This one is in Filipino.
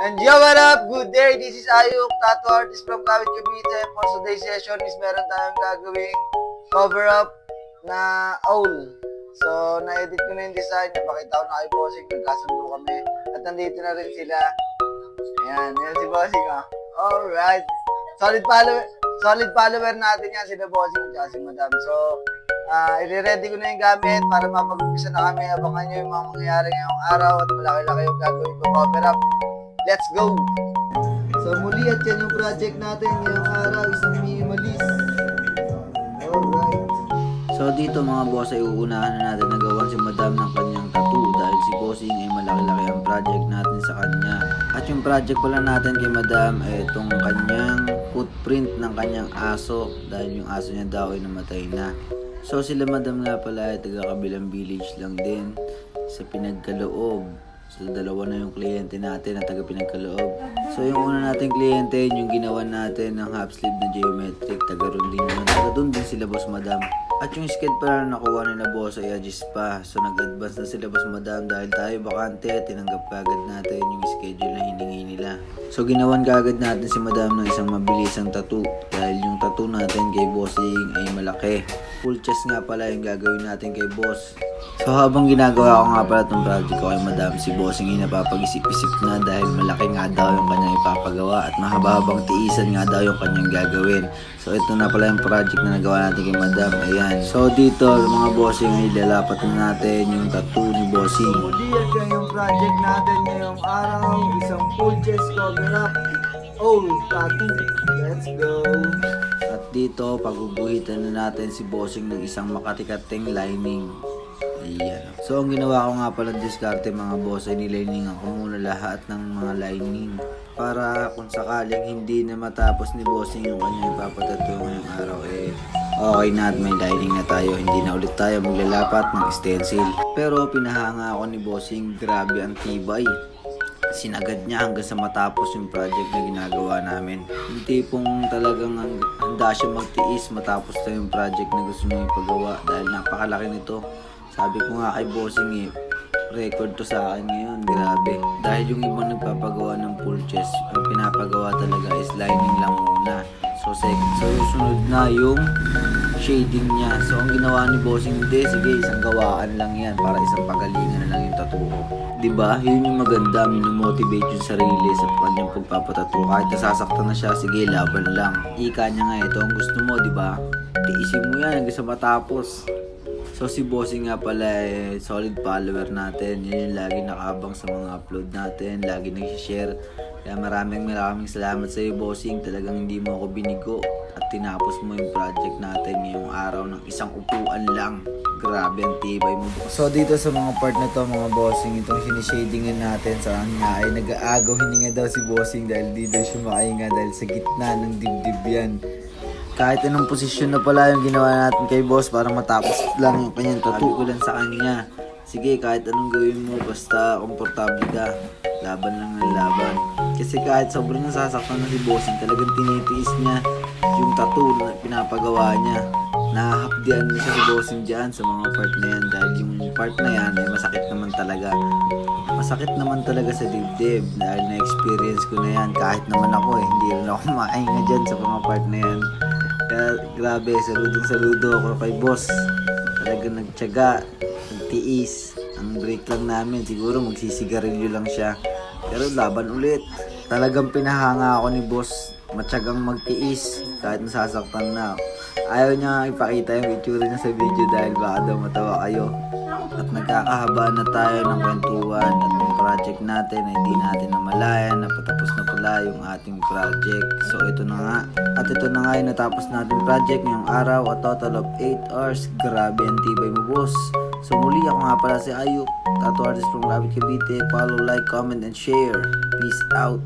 And yo, what up? Good day. This is Ayuk, tattoo artist from Kawit, Cavite. For today's session is meron tayong gagawing cover up na owl. So, na-edit ko na yung design. Napakita ko na kay Bossing. Nagkasundo kami. At nandito na rin sila. Ayan, yan si Bossing. Alright. Solid follower natin yan, sila Bossing at si Madam. So, i-ready ko na yung gamit para mapag-umpisa na kami. Abangan nyo yung mga mangyayari ngayong araw at malaki-laki yung gagawin ko cover up. Let's go! So muli at yan yung project natin ngayong araw, isang minimalist. Alright. So dito mga boss ay uunahan na natin nagawan si Madam ng kanyang tattoo dahil si Bossing ay malaki-laki ang project natin sa kanya. At yung project pala natin kay Madam ay itong kanyang footprint ng kanyang aso dahil yung aso niya daw ay namatay na. So sila Madam nga pala ay taga-kabilang village lang din sa Pinagkaloob. So dalawa na yung kliyente natin na taga Pinagkaloob. So yung una nating kliyente, yung ginawa natin ng half sleeve na geometric, taga ron din yun. Taga doon din sila Boss Madam. At yung sked pala na nakuha ni na boss ay adjust pa. So nag-advance na sila Boss Madam dahil tayo bakante, tinanggap kagad natin yung schedule na hiningi nila. So ginawan kagad natin si Madam ng isang mabilisang tattoo dahil yung tattoo natin kay Bossing ay malaki. Full chest nga pala yung gagawin natin kay Boss. So habang ginagawa ko nga pala itong project ko kay Madam, si Bossing ay napapag-isip-isip na dahil malaki nga daw yung kanyang ipapagawa at mahaba-habang tiisan nga daw yung kanyang gagawin. So ito na pala yung project na nagawa natin kay Madam. Ayan. So dito mga Bossing ay lalapat na natin yung tattoo ni Bossing. Muli at yan yung project natin ngayong araw, isang full chest cover up. Owl tattoo. Let's go! At dito paguguhitan na natin si Bossing ng isang makatikating lining. Ayan. So ang ginawa ko nga pala diskarte mga boss ay nilining ako muna lahat ng mga lining para kung sakaling hindi na matapos ni Bossing yung kanyang ipapatattoo ngayong araw okay na at may lining na tayo, hindi na ulit tayo maglalapat ng stencil. Pero pinahanga ako ni Bossing, grabe ang tibay. Sinagad niya hanggang sa matapos yung project na ginagawa namin. Yung tipong talagang handa siya magtiis matapos na yung project na gusto niya ipagawa dahil napakalaki nito. Sabi ko nga kay Bossing record to sa akin ngayon, grabe. Dahil yung ibang nagpapagawa ng full chest, ang pinapagawa talaga is lining lang muna. So sunod na yung shading niya. So ang ginawa ni Bossing, hindi, sige, isang gawaan lang yan para isang pagalingan na lang yung tattoo ko. Diba? Yun yung maganda, minomotivate yung sarili sa kanyang pagpapatattoo. Kahit nasasaktan na siya, sige, laban lang. Ika niya nga, ito ang gusto mo, diba? Tiisin mo yan hanggang sa matapos. So si Bossing nga pala solid follower natin. Yun yung lagi nakabang sa mga upload natin, lagi nag-share. Kaya maraming salamat sa iyo Bossing. Talagang hindi mo ako binigo at tinapos mo yung project natin ngayong araw ng isang upuan lang. Grabe ang tibay mo. So dito sa mga part na to mga Bossing, itong sinishadingan natin sa kanya ay nag-aagaw hininga daw si Bossing dahil di daw siya makahinga dahil sa gitna ng dibdib yan. Kahit anong posisyon na pala yung ginawa natin kay boss para matapos lang yung kanyang tattoo ko lang sa kanya. Sige, kahit anong gawin mo, basta komportable ka. Laban lang ng laban. Kasi kahit sobrang nasasaktan na si Bossing, talagang tinitiis niya yung tattoo na pinapagawa niya. Nahahapdian niya si Bossing dyan sa mga part na yan dahil yung part na yan ay masakit naman talaga. Masakit naman talaga sa dibdib dahil na-experience ko na yan. Kahit naman ako hindi rin ako makahinga dyan sa mga part na yan. Kaya grabe, saludo ako kay boss. Talagang nagtiyaga, nagtiis. Ang break lang namin, siguro magsisigarilyo lang siya. Pero laban ulit. Talagang pinahanga ako ni boss. Matyagang magtiis kahit nasasaktan na. Ayaw niya ipakita yung itsura niya sa video dahil baka daw matawa kayo. At nagkakahaba na tayo ng kwentuhan at yung project natin ay hindi natin namalayan na patapos na pala yung ating project. So ito na nga. At ito na nga yung natapos natin project ngayong araw, a total of 8 hours. Grabe ang tibay mo boss. So muli ako nga pala si Ayuk, tattoo artist from Kawit, Cavite. Follow, like, comment, and share. Peace out.